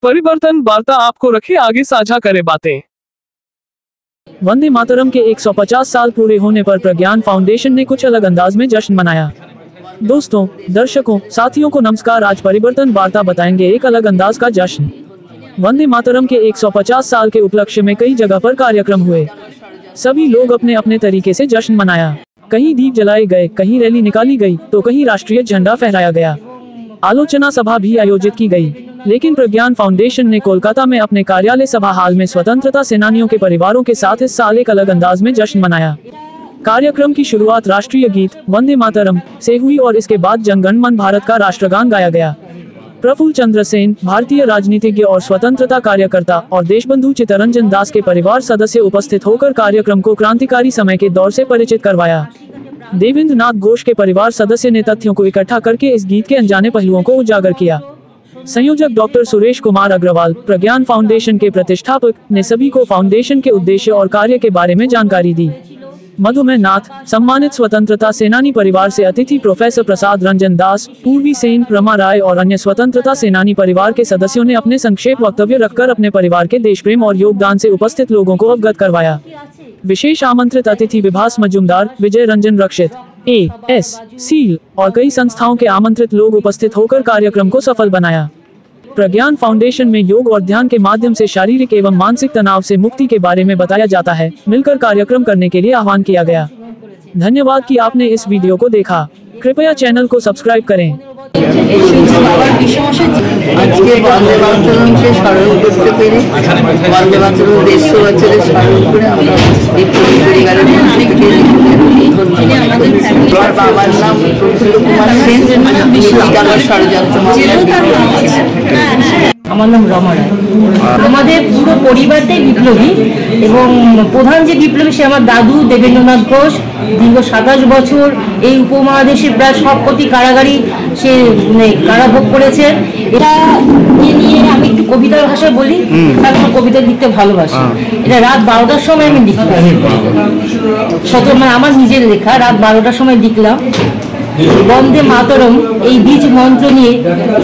परिवर्तन वार्ता आपको रखे आगे, साझा करे बातें। वंदे मातरम के 150 साल पूरे होने पर प्रज्ञान फाउंडेशन ने कुछ अलग अंदाज में जश्न मनाया। दोस्तों, दर्शकों, साथियों को नमस्कार। आज परिवर्तन वार्ता बताएंगे एक अलग अंदाज का जश्न। वंदे मातरम के 150 साल के उपलक्ष्य में कई जगह पर कार्यक्रम हुए। सभी लोग अपने अपने तरीके से जश्न मनाया। कहीं दीप जलाए गए, कहीं रैली निकाली गई, तो कहीं राष्ट्रीय झंडा फहराया गया। आलोचना सभा भी आयोजित की गई। लेकिन प्रज्ञान फाउंडेशन ने कोलकाता में अपने कार्यालय सभा हाल में स्वतंत्रता सेनानियों के परिवारों के साथ इस साल एक अलग अंदाज में जश्न मनाया। कार्यक्रम की शुरुआत राष्ट्रीय गीत वंदे मातरम से हुई और इसके बाद जन गण मन भारत का राष्ट्रगान गाया गया। प्रफुल्ल चंद्र सेन, भारतीय राजनीतिज्ञ और स्वतंत्रता कार्यकर्ता, और देशबंधु चित्तरंजन दास के परिवार सदस्य उपस्थित होकर कार्यक्रम को क्रांतिकारी समय के दौर से परिचित करवाया। देवेंद्र नाथ घोष के परिवार सदस्य ने तथ्यों को इकट्ठा करके इस गीत के अनजाने पहलुओं को उजागर किया। संयोजक डॉक्टर सुरेश कुमार अग्रवाल, प्रज्ञान फाउंडेशन के प्रतिष्ठापक, ने सभी को फाउंडेशन के उद्देश्य और कार्य के बारे में जानकारी दी। मधुमेह नाथ, सम्मानित स्वतंत्रता सेनानी परिवार से अतिथि प्रोफेसर प्रसाद रंजन दास, पूर्वी सेन, रमा राय और अन्य स्वतंत्रता सेनानी परिवार के सदस्यों ने अपने संक्षेप वक्तव्य रखकर अपने परिवार के देश प्रेम और योगदान से उपस्थित लोगों को अवगत करवाया। विशेष आमंत्रित अतिथि विभास मजुमदार, विजय रंजन रक्षित, A.S. सील और कई संस्थाओं के आमंत्रित लोग उपस्थित होकर कार्यक्रम को सफल बनाया। प्रज्ञान फाउंडेशन में योग और ध्यान के माध्यम से शारीरिक एवं मानसिक तनाव से मुक्ति के बारे में बताया जाता है। मिलकर कार्यक्रम करने के लिए आह्वान किया गया। धन्यवाद कि आपने इस वीडियो को देखा। कृपया चैनल को सब्सक्राइब करें। আজকে বন্দে মাতরমকে স্মরণ করতে পেরে, বন্দে মাতরম 150 বছরের স্মরণ করে আমরা বিপ্লবী পরিবারের প্রত্যেককে আমার বাবার নাম প্রফুল্ল কুমার সেন, বিশ্ববিদ্যালয় ষড়যন্ত্র মামলার। আমার নাম রমা রায়। আমাদের পুরো পরিবারটাই বিপ্লবী এবং প্রধান যে বিপ্লবী সে আমার দাদু দেবেন্দ্রনাথ ঘোষ। দীর্ঘ 27 বছর এই উপমহাদেশের প্রায় সবকটি কারাগারি সে কারাভোগ করেছেন। এটা নিয়ে আমি একটু কবিতার ভাষায় বলি, কারণ কবিতা লিখতে ভালোবাসি। এটা রাত 12টার সময় আমি লিখলাম, মানে আমার নিজের লেখা। রাত 12টার সময় লিখলাম। বন্দে মাতরম এই বীজ মন্ত্র নিয়ে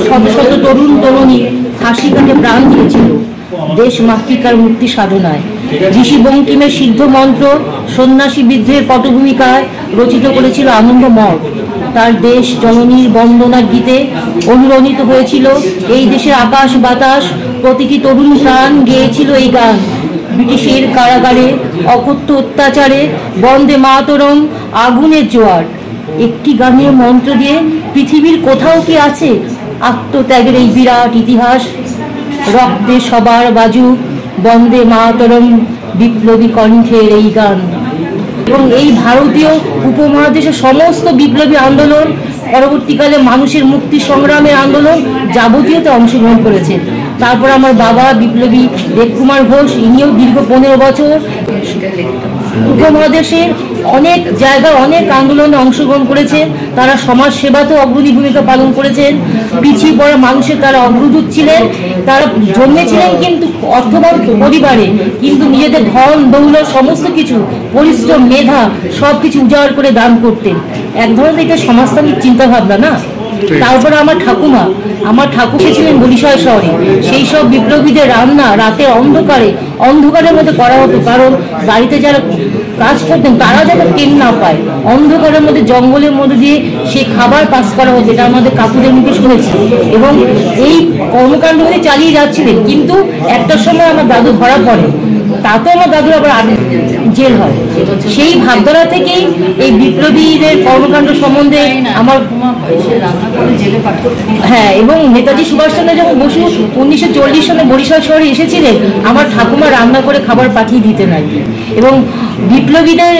শত শত তরুণ তরুণী ফাঁসি কাটে প্রাণ দিয়েছিল দেশ মাতৃকার মুক্তি সাধনায়। ঋষি বঙ্কিমের সিদ্ধ মন্ত্র সন্ন্যাসী বিদ্রোহের পটভূমিকায় রচিত করেছিল আনন্দ মঠ। তার দেশ জননীর বন্দনা গীতে অনুরণিত হয়েছিল এই দেশের আকাশ বাতাস, প্রতিটি তরুণ প্রাণ গেয়েছিল এই গান। ব্রিটিশের কারাগারে অকথ্য অত্যাচারে বন্দে মাতরম আগুনের জোয়ার। একটি গানের মন্ত্র দিয়ে পৃথিবীর কোথাও কি আছে আত্মত্যাগের এই বিরাট ইতিহাস। রক্তে সবার বাজু বন্দে মাতরম বিপ্লবী কণ্ঠের এই গান। এবং এই ভারতীয় উপমহাদেশের সমস্ত বিপ্লবী আন্দোলন, পরবর্তীকালে মানুষের মুক্তি সংগ্রামের আন্দোলন যাবতীয়তে অংশগ্রহণ করেছেন। তারপর আমার বাবা বিপ্লবী দেবকুমার ঘোষ, ইনিও দীর্ঘ 15 বছর উপমহাদেশের অনেক জায়গায় অনেক আন্দোলনে অংশগ্রহণ করেছেন। তারা সমাজ সেবাতেও অগ্রণী ভূমিকা পালন করেছেন। পিছিয়ে পড়া মানুষের তারা অগ্রদূত ছিলেন। তারা জন্মেছিলেন কিন্তু অর্থবান পরিবারে, কিন্তু নিজেদের ধন দৌলত সমস্ত কিছু, পরিশ্রম, মেধা সব কিছু উজাড় করে দান করতেন। এক ধরনের এটা সমাজতান্ত্রিক চিন্তাভাবনা না। তারপরে আমার ঠাকুমা ছিলেন বরিশাল শহরে। সেই সব বিপ্লবীদের রান্না রাতে অন্ধকারের মধ্যে করা হতো, কারণ বাড়িতে যারা কাজ করতেন তারা যাতে টেন না পায়, অন্ধকারের মধ্যে জঙ্গলের মধ্যে দিয়ে সেই খাবার পাস করা হতো। এটা আমাদের কাকুদের মুখে শুনেছি। এবং এই কর্মকাণ্ডগুলি চালিয়ে যাচ্ছিলেন, কিন্তু একটা সময় আমার দাদু ধরা পড়ে। তাতে আমার দাদুর আবার জেল হয়। সেই ভাবধারা থেকেই এই বিপ্লবীদের কর্মকাণ্ড সম্বন্ধে আমার এবং নেতাজি সুভাষচন্দ্র যখন বসু 1940 সালে বরিশাল শহরে এসেছিলেন, আমার ঠাকুমা রান্না করে খাবার পাঠিয়ে দিতেন আর কি। এবং বিপ্লবীদের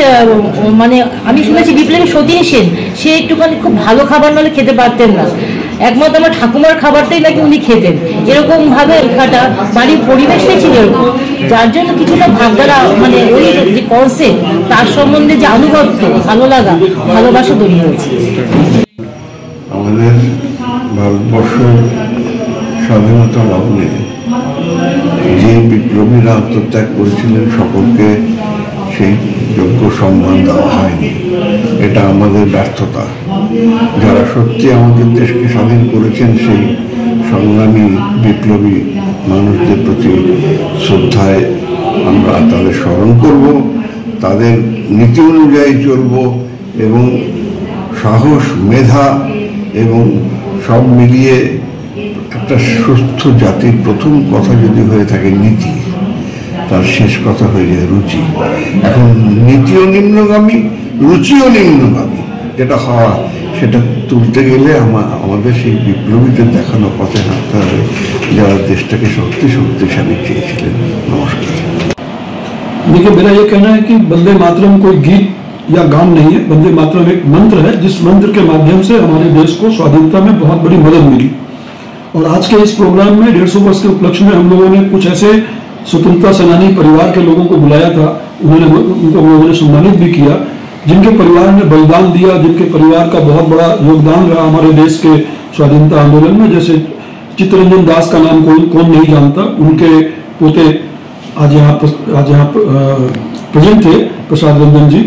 মানে আমি শুনেছি বিপ্লবী সতীন সেন, সে একটুখানি খুব ভালো খাবার নাহলে খেতে পারতেন না। একমাত্র আমার ঠাকুমার খাবারটাই নাকি উনি খেতেন। এরকম ভাবে লেখাটা বাড়ির পরিবেশটাই ছিল এরকম, যার জন্য কিছুটা ভাবধারা মানে ওই যে কনসেপ্ট তার সম্বন্ধে যে আনুগত্য, ভালো লাগা, ভালোবাসা তৈরি হয়েছে। আমাদের ভারতবর্ষ স্বাধীনতা লগ্নে যে বিপ্লবীরা আত্মত্যাগ করেছিলেন সকলকে সেই যোগ্য সম্মান দেওয়া হয়নি। এটা আমাদের ব্যর্থতা। যারা সত্যি আমাদের দেশকে স্বাধীন করেছেন সেই সংগ্রামী বিপ্লবী মানুষদের প্রতি শ্রদ্ধায় আমরা তাদের স্মরণ করব, তাদের নীতি অনুযায়ী চলব এবং সাহস, মেধা এবং সব মিলিয়ে একটা সুস্থ জাতির প্রথম কথা যদি হয়ে থাকে নীতি, তার শেষ কথা হয়ে যায় রুচি। এখন নীতিও নিম্নগামী, রুচিও নিম্নগামী, যেটা হওয়া সেটা তুলতে গেলে আমাদের সেই বিপ্লবীদের দেখানো পথে হাঁটতে হবে, যারা দেশটাকে শক্তিশালী চেয়েছিলেন। নমস্কার। देखिए, मेरा ये कहना है कि वंदे मातरम कोई गीत या गान नहीं है। वंदे मातरम एक मंत्र है, जिस मंत्र के माध्यम से हमारे देश को स्वाधीनता में बहुत बड़ी मदद मिली। और आज के इस प्रोग्राम में 150 वर्ष के उपलक्ष्य में हम लोगों ने कुछ ऐसे स्वतंत्रता सेनानी परिवार के लोगों को बुलाया था, उनको लोगों ने सम्मानित भी किया, जिनके परिवार ने बलिदान दिया, जिनके परिवार का बहुत बड़ा योगदान रहा हमारे देश के स्वाधीनता आंदोलन में। जैसे चित्तरंजन दास का नाम कौन नहीं जानता, उनके पोते आज यहाँ प्रेजेंट थे, प्रसाद रंजन जी।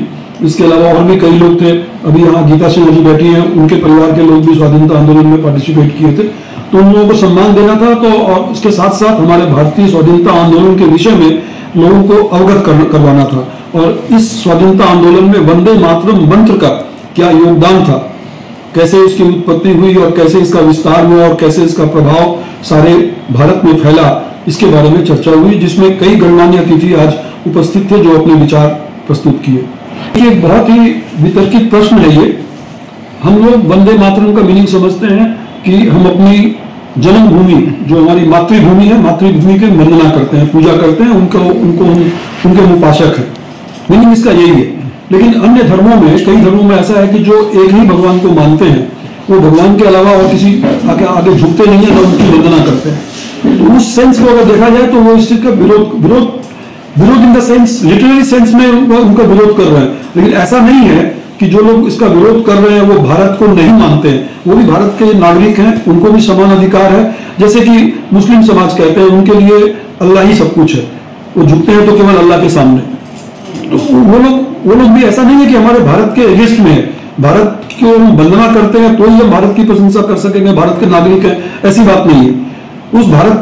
इसके अलावा और भी कई लोग थे, अभी यहाँ गीता सिन्हा जी बैठी हैं, उनके परिवार के लोग भी स्वाधीनता आंदोलन में पार्टिसिपेट किए थे। तो उन लोगों को सम्मान देना था। तो और इसके साथ साथ हमारे भारतीय स्वाधीनता आंदोलन के विषय में लोगों को अवगत करवाना था। और इस स्वाधीनता आंदोलन में वंदे मातरम मंत्र का क्या योगदान था, कैसे इसकी उत्पत्ति हुई और कैसे इसका विस्तार हुआ और कैसे इसका प्रभाव सारे भारत में फैला, इसके बारे में चर्चा हुई, जिसमें कई गणमान्य अतिथि आज उपस्थित थे जो अपने विचार प्रस्तुत किए। ये बहुत ही वितर्कित प्रश्न है ये। हम लोग वंदे मातरम का मीनिंग समझते हैं कि हम अपनी जन्मभूमि, जो हमारी मातृभूमि है, मातृभूमि की वंदना करते हैं, पूजा करते हैं, उनके उपासक है। मीनिंग इसका यही है। लेकिन अन्य धर्मों में, कई धर्मों में ऐसा है कि जो एक ही भगवान को मानते हैं, वो भगवान के अलावा और किसी आगे झुकते नहीं है, ना उनकी वंदना करते हैं। तो उस सेंस को अगर देखा जाए तो वो इस चीज का विरोध in the sense, literally sense में उनका विरोध कर रहे हैं। लेकिन ऐसा नहीं है कि जो लोग इसका विरोध कर रहे हैं वो भारत को नहीं मानते हैं, वो भी भारत के नागरिक हैं, उनको भी समान अधिकार है। जैसे कि मुस्लिम समाज कहते हैं उनके लिए अल्लाह ही सब कुछ है, वो झुकते हैं तो केवल अल्लाह के सामने। तो वो लोग भी ऐसा नहीं है कि हमारे भारत के अगेंस्ट में है, भारत को हम वंदना करते हैं तो ही हम भारत की प्रशंसा कर सकेंगे, भारत के नागरिक हैं, ऐसी बात नहीं है। उस भारत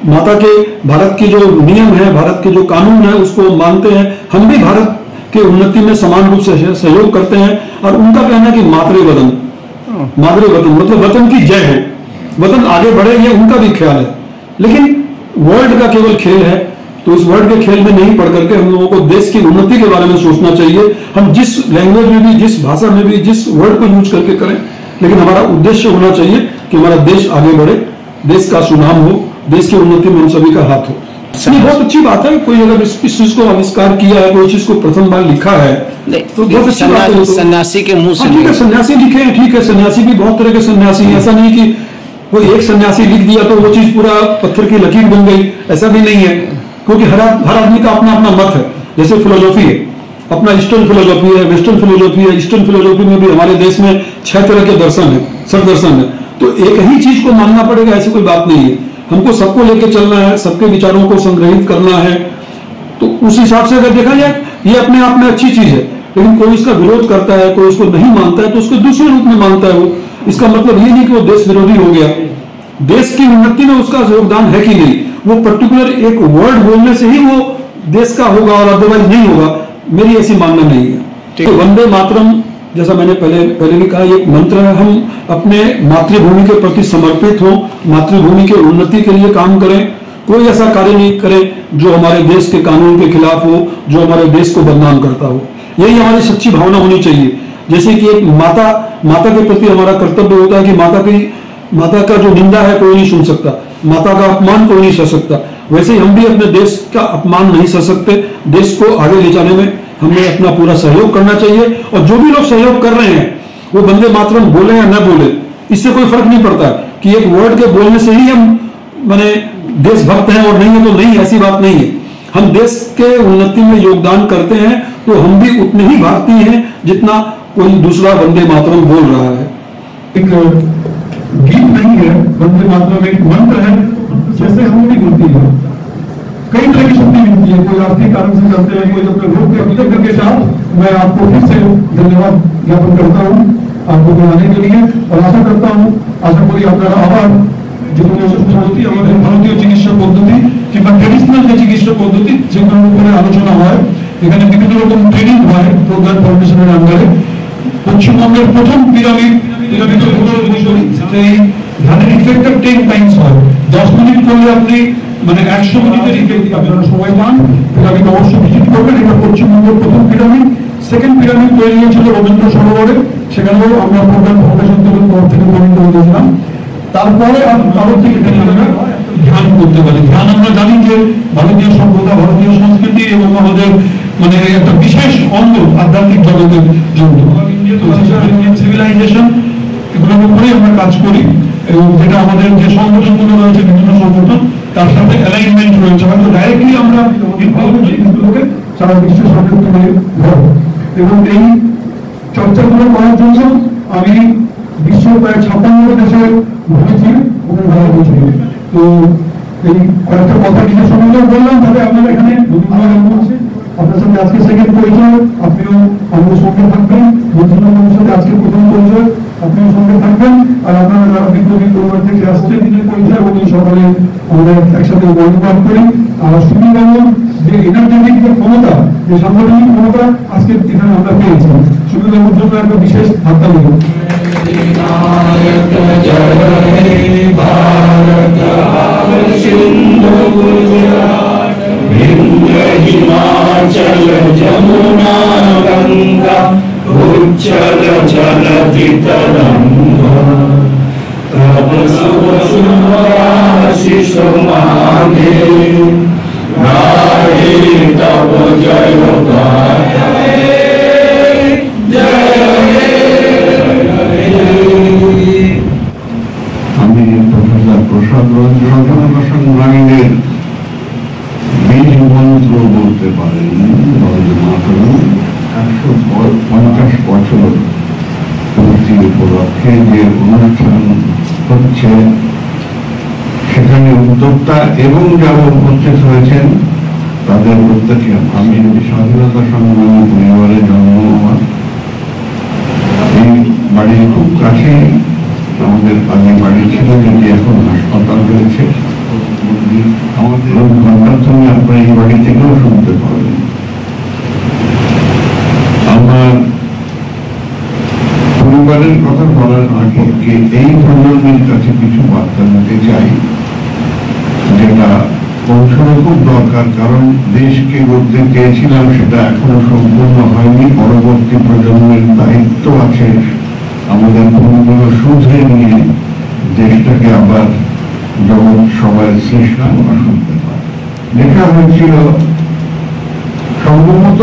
माता के, भारत के जो नियम है, भारत के जो कानून है, उसको मानते हैं। हम भी भारत के उन्नति में समान रूप से सहयोग करते हैं। और उनका कहना है कि मातृवतन मतलब वतन की जय हो, वतन आगे बढ़े, ये उनका भी ख्याल है। लेकिन वर्ल्ड का केवल खेल है, तो इस वर्ल्ड के खेल में नहीं पढ़ करके हम लोगों को देश की उन्नति के बारे में सोचना चाहिए। हम जिस लैंग्वेज में भी, जिस भाषा में भी, जिस वर्ड को यूज करके करें, लेकिन हमारा उद्देश्य होना चाहिए कि हमारा देश आगे बढ़े, देश का सुनाम हो, देश की उन्नति में हम सभी का हाथ हो। ये बहुत अच्छी बात है। कोई अगर इस चीज को आविष्कार किया है, कोई चीज को प्रथम बार लिखा है, तो बहुत अच्छी बात है। सन्यासी के मुंह से ठीक है, सन्यासी लिखे हैं, ठीक है, सन्यासी भी बहुत तरह के सन्यासी हैं। ऐसा नहीं कि कोई एक सन्यासी लिख दिया तो वो चीज पूरा पत्थर की लकीर बन गई, ऐसा भी नहीं है। क्योंकि हर आदमी का अपना अपना मत है। जैसे फिलोसॉफी है, अपना ईस्टर्न फिलोसॉफी है, वेस्टर्न फिलोसॉफी है। ईस्टर्न फिलोसॉफी में भी हमारे देश में 6 तरह के दर्शन है, सब दर्शन है। तो एक ही चीज को मानना पड़ेगा, ऐसी कोई बात नहीं है। हमको सबको लेके चलना है, सबके विचारों को संग्रहित करना है। तो उस हिसाब से अगर देखा जाए, ये अपने आप में अच्छी चीज है। लेकिन कोई इसका विरोध करता है, कोई उसको नहीं मानता है, तो उसको दूसरे रूप में मानता है। वो इसका मतलब ये नहीं कि वो देश विरोधी हो गया। देश की उन्नति में उसका योगदान है कि नहीं, वो पर्टिकुलर एक वर्ड बोलने से ही वो देश का होगा और अदरवाइज नहीं होगा, मेरी ऐसी मानना नहीं है। तो वंदे मातरम, जैसा मैंने पहले भी कहा, एक मंत्र है। हम अपने मातृभूमि के प्रति समर्पित हो, मातृभूमि के उन्नति के लिए काम करें। कोई ऐसा कार्य नहीं करें जो हमारे देश के कानून के खिलाफ हो, जो हमारे देश को बदनाम करता हो। यही हमारी सच्ची भावना होनी चाहिए। जैसे कि एक माता के प्रति हमारा कर्तव्य होता है कि माता का जो निंदा है कोई नहीं सुन सकता, माता का अपमान कोई नहीं सह सकता। वैसे ही हम भी अपने देश का अपमान नहीं सह सकते। देश को आगे ले जाने में हमें अपना पूरा सहयोग करना चाहिए। और जो भी लोग सहयोग कर रहे हैं, वो वंदे मातरम बोले या न बोले, इससे कोई फर्क नहीं पड़ता कि एक वर्ड के बोलने से ही हम माने देशभक्त हैं और नहीं है तो नहीं, ऐसी बात नहीं है। हम देश के उन्नति में योगदान करते हैं तो हम भी उतने ही भारतीय हैं जितना कोई दूसरा वंदे मातरम बोल रहा है। एक गीत नहीं है, वंदे मातरम एक मंत्र है। जैसे हम भी बोलती है, कई तरह की शक्ति मिलती है। कोई आर्थिक कारण से करते हैं, कोई अपने लोग के अभिनंदन के साथ मैं आपको फिर से धन्यवाद ज्ञापन करता हूँ आपको बुलाने के लिए। और आशा करता हूँ, आशा पूरी आपका आभार যেগুলো পদ্ধতি আমাদের ভারতীয় চিকিৎসা পদ্ধতি কিংবা ট্রেডিশনাল যে চিকিৎসা পদ্ধতি যেগুলোর উপরে আলোচনা হয়, এখানে বিভিন্ন রকম ট্রেনিং হয় প্রজ্ঞান ফাউন্ডেশনের আন্ডারে। পশ্চিমবঙ্গের প্রথম পিরামিড এই ধ্যানের ইফেক্টটা 10 টাইমস হয়। 10 মিনিট করলে আপনি মানে 100 মিনিটের ইফেক্ট আপনারা সবাই পান। পিরামিড অবশ্যই ভিজিট করবেন। এটা পশ্চিমবঙ্গের প্রথম পিরামিড। সেকেন্ড পিরামিড তৈরি হয়েছিল রবীন্দ্র সরোবরে, সেখানেও আমরা প্রজ্ঞান ফাউন্ডেশন থেকে পরিণত হয়েছিলাম। তারপরে কারোর থেকে আমরা ধ্যান করতে পারি। ধ্যান আমরা জানি যে ভারতীয় সভ্যতা, ভারতীয় সংস্কৃতি এবং আমাদের মানে একটা বিশেষ অঙ্গ আধ্যাত্মিক জগতের জন্য ইন্ডিয়ান সিভিলাইজেশন, এগুলোর উপরেই আমরা কাজ করি। এবং যেটা আমাদের যে সংগঠনগুলো রয়েছে, বিভিন্ন সংগঠন, তার সাথে অ্যালাইনমেন্ট রয়েছে। হয়তো ডাইরেক্টলি আমরা জিনিসগুলোকে সারা বিশ্বের সাথে তুলে ধরবো। এবং এই চর্চাগুলো করার জন্য আমি বিশ্বের প্রায় 56 দেশে ঘুরেছি এবং ভালো বুঝি। তো এই কয়েকটা কথা নিজের সম্বন্ধে বললাম, তবে আপনারা এখানে আপনার সাথে আজকে সেকেন্ড পরিচয়, আপনিও আমাদের সঙ্গে থাকবেন। বন্ধুদের সাথে আজকে প্রথম পরিচয়, আপনিও সঙ্গে থাকবেন। আর আপনারা যারা বিপ্লবী পরিবার থেকে আসছে, নিজের পরিচয় এবং এই সকালে আমরা একসাথে অনুভব করি। আর সুবিধাবাবুর যে এনার্জেটিক যে ক্ষমতা, যে সাংগঠনিক ক্ষমতা আজকে এখানে আমরা পেয়েছি, সুবিধাবাবুর জন্য একটা বিশেষ হাতটা নেব। हिमाचल जमुना गंगा उज्जल जलधि तरंगा तब शुभ शुभाशिष मांगे गाहे तब जय गाहे जय আমি প্রফেসর প্রসাদ রঞ্জন সংগ্রামীদের বীজ মন্ত্র বলতে পারেন। বন্দে মাতরম 150 বছর পূর্তি উপলক্ষে যে অনুষ্ঠান হচ্ছে, সেখানে উদ্যোক্তা এবং যারা উপস্থিত হয়েছেন তাদের প্রত্যেকে, আমি স্বাধীনতা সংগ্রামী পরিবারে জন্ম হওয়া, এই বাড়ির খুব কাছে আমাদের আগে বাড়ি ছিল, যেটি এখন হাসপাতাল হয়েছে। আমাদের ঘন্টার সঙ্গে আপনারা এই বাড়ি থেকেও শুনতে পাবেন। আমার পরিবারের কথা বলার আগে এই প্রজন্মের কাছে কিছু বার্তা দিতে চাই, যেটা পৌঁছানো খুব দরকার। কারণ দেশকে গড়তে চেয়েছিলাম, সেটা এখনো সম্পূর্ণ হয়নি। পরবর্তী প্রজন্মের দায়িত্ব আছে আমাদের ভুলগুলো শুধরে নিয়ে দেশটাকে আবার জগৎ সবাই সৃষ্টি করা শুনতে পারে। লেখা হয়েছিল সম্ভবত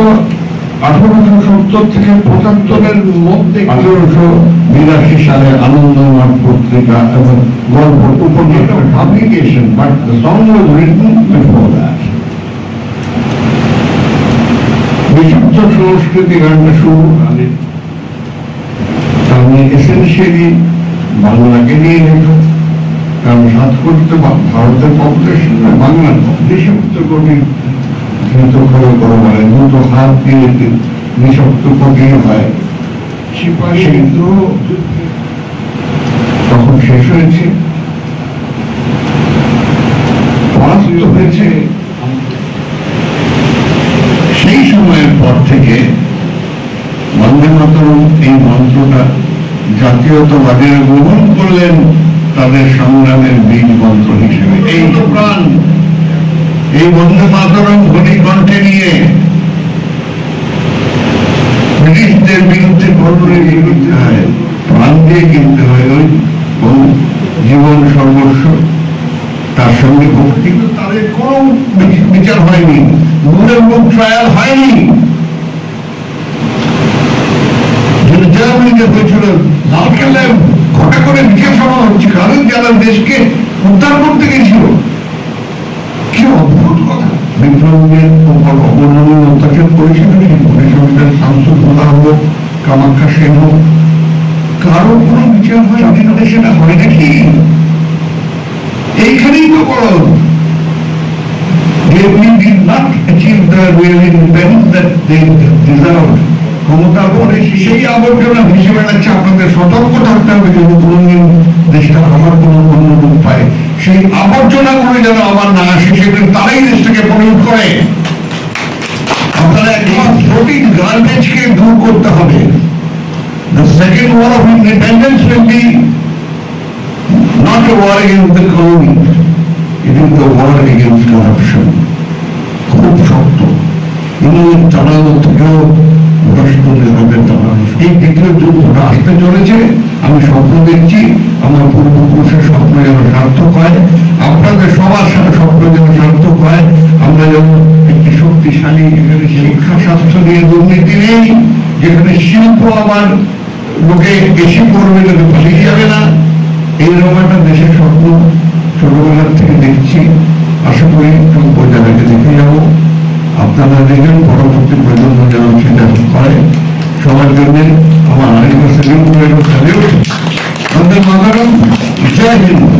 1870 থেকে 75-এর মধ্যে। 1882 সালে আনন্দমাঠ পত্রিকা এবং গল্প উপন্যাস publication, but the song was written before that. বিশুদ্ধ সংস্কৃতি গানটা শুরু আমি এসেন্সিয়ালি বাংলাকে নিয়ে লেখা, কারণ 7 কোটিতে ভারতের পপুলেশন, বাংলার পপুলেশন তো কোটি দ্রুত করে বড় হয়, দ্রুত হাত দিয়ে নিঃশক্ত কোটি হয়। সিপাহী বিদ্রোহ তখন শেষ হয়েছে, পরাস্ত হয়েছে। সেই সময়ের পর থেকে বন্দে মাতরম এই মন্ত্রটা জাতীয়তাবাদীরা গ্রহণ করলেন তাদের সংগ্রামের বীজ মন্ত্র হিসেবে। এই প্রাণ, এই বন্দে মাতরম ধ্বনি কণ্ঠে নিয়ে ব্রিটিশদের বিরুদ্ধে কঠোরে কিনতে হয়, প্রাণ দিয়ে কিনতে হয়, ওই জীবন সর্বস্ব, তার সঙ্গে ভক্তি। তাদের কোন বিচার হয়নি, মুখ ট্রায়াল হয়নি। জার্মানিতে হয়েছিল লালকেল্লায় ঘটা করে বিচার সভা হচ্ছে, কারণ যারা দেশকে উদ্ধার করতে গেছিল। কি অদ্ভুত কথা! বিপ্লবীদের অবর্ণনীয় অত্যাচার করেছিল, হোক, কামাখ্যা সেন হোক, কারো কোনো বিচার হয় স্বাধীনতা, সেটা হয় নাকি? এইখানেই তো বড় we did not achieve the real independence that they deserved. ক্ষমতার পরে সেই আবর্জনা ভেসে বেড়াচ্ছে। আপনাদের সতর্ক থাকতে হবে যেন কোনোদিন দেশটা আমার কোনো অন্য রূপ পায়। সেই আবর্জনাগুলো যেন আবার না আসে, সেগুলো তারাই দেশটাকে পলিউট করে। আপনারা একমাত্র ফ্লোটিং গার্বেজকে দূর করতে হবে। The second war of independence will be not a war against the colony, it is the war against corruption. খুব শক্ত, ইংরেজ চালানো থেকেও ভ্রষ্ট নির্বাচন চালানো। এই দ্বিতীয় যুদ্ধটা আসতে চলেছে। আমি স্বপ্ন দেখছি আমার পূর্বপুরুষের স্বপ্ন যেন সার্থক হয়, আপনাদের সবার স্বপ্ন যেন সার্থক হয়। আমরা যেন একটি শক্তিশালী, এখানে শিক্ষা স্বাস্থ্য নিয়ে দুর্নীতি নেই, যেখানে শিল্প আমার লোকে বেশি করবে, যাতে পালিয়ে যাবে না, এইরকম একটা দেশের স্বপ্ন ছোটবেলার থেকে দেখছি। আশা করি বজায় রেখে দেখে যাবো। আপনারা দেখবেন পরবর্তী প্রজন্ম যেন সেটা করে। সবার জন্য আমার আরেকবার সেলিউট, বন্দে মাতরম, জয় হিন্দ।